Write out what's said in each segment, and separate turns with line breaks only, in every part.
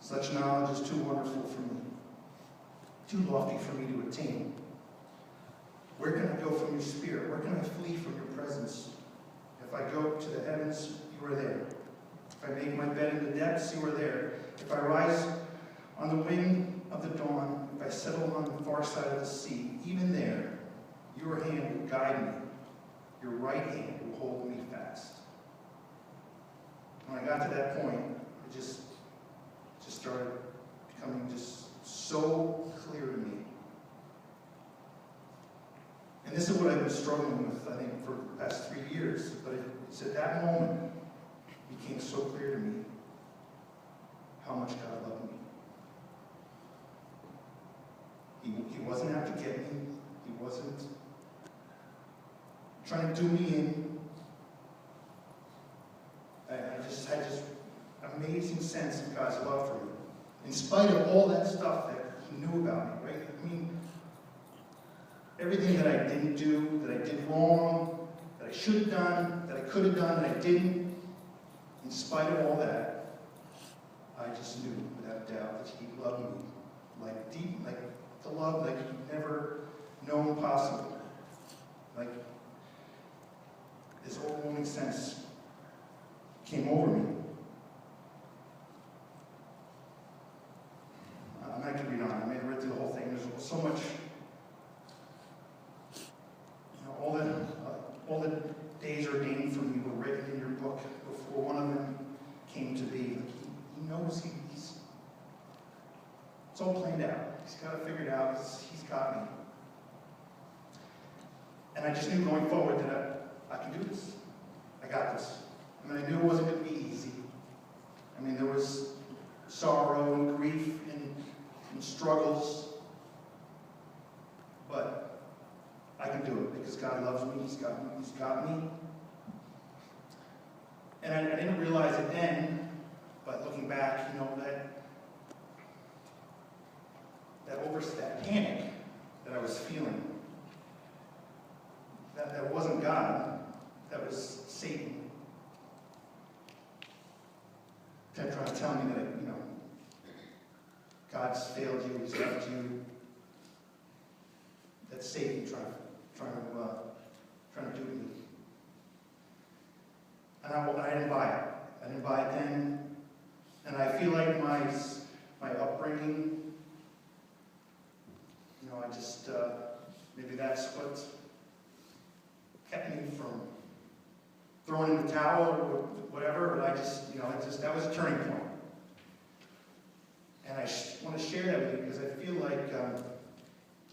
Such knowledge is too wonderful for me, too lofty for me to attain. Where can I go from your spirit? Where can I flee from your presence? If I go to the heavens, you are there. If I make my bed in the depths, you are there. If I rise on the wing of the dawn, if I settle on the far side of the sea, even there, your hand will guide me. Your right hand will hold me fast. When I got to that point, it just started becoming just so clear to me. And this is what I've been struggling with, I think, for the past 3 years. But it's at that moment it became so clear to me how much God loved me. He wasn't out to get me. He wasn't trying to do me in. I just had this amazing sense of God's love for me. In spite of all that stuff that he knew about me, right? I mean, everything that I didn't do, that I did wrong, that I should have done, that I could have done, that I didn't, in spite of all that, I just knew without doubt that he loved me like deep, like the love like he'd never known possible. Like this overwhelming sense came over me. I'm not going to read on. I read through the whole thing. There's so much. All the days ordained for me were written in your book before one of them came to be. He knows it's all planned out. He's got it figured out. He's got me. And I just knew going forward that I can do this. I got this. I mean, I knew it wasn't going to be easy. I mean, there was sorrow and grief and struggles. But I can do it because God loves me. He's got me. And I didn't realize it then, but looking back, that panic that I was feeling, that wasn't God, that was Satan. Kept trying to tell me that, God's failed you, he's left you. That's Satan trying to do to me. And I didn't buy it. I didn't buy it then. And I feel like my upbringing, I just, maybe that's what kept me from throwing in the towel or whatever, but that was a turning point. And I want to share that with you because I feel like,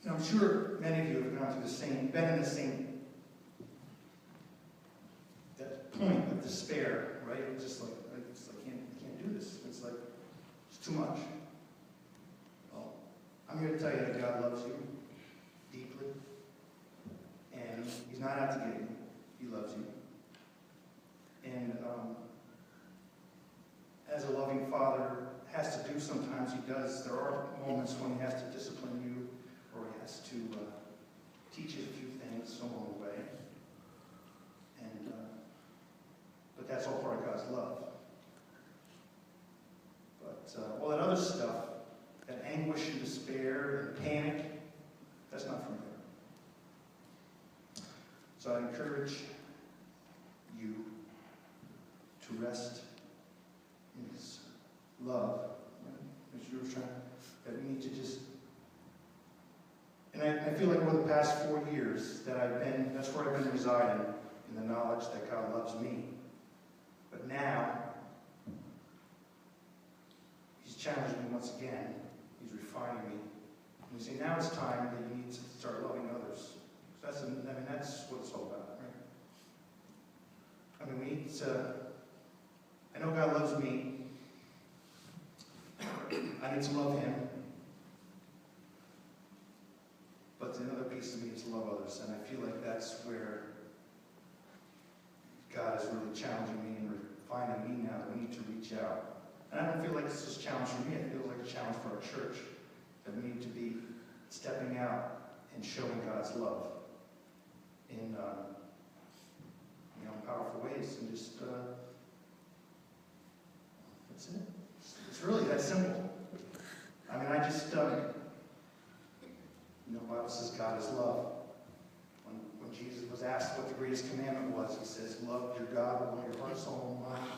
I'm sure many of you have gone through been in the same, that point of despair, right? It's just like I can't do this. It's like, it's too much. Well, I'm here to tell you that God loves you deeply, and he's not out to get you. He loves you. And as a loving father has to do, sometimes he does. There are moments when he has to discipline you, or he has to teach you a few things along the way. And but that's all part of God's love. But all that other stuff, that anguish and despair and panic, that's not from him. So I encourage you to rest in his love. As you were trying, that we need to just, and I feel like over the past 4 years that's where I've been residing, in the knowledge that God loves me. But now, he's challenging me once again. He's refining me. And you say, now it's time that you need to start loving others. So that's what it's all about, right? We need to, I know God loves me. I need to love him. But another piece of me is to love others. And I feel like that's where God is really challenging me and refining me now, that we need to reach out. And I don't feel like it's just a challenge for me. It feels like a challenge for our church, that we need to be stepping out and showing God's love in powerful ways. And just, that's it. Just It's really that simple. I mean, I just, the Bible says God is love. When Jesus was asked what the greatest commandment was, he says, love your God with all your heart, soul, and mind.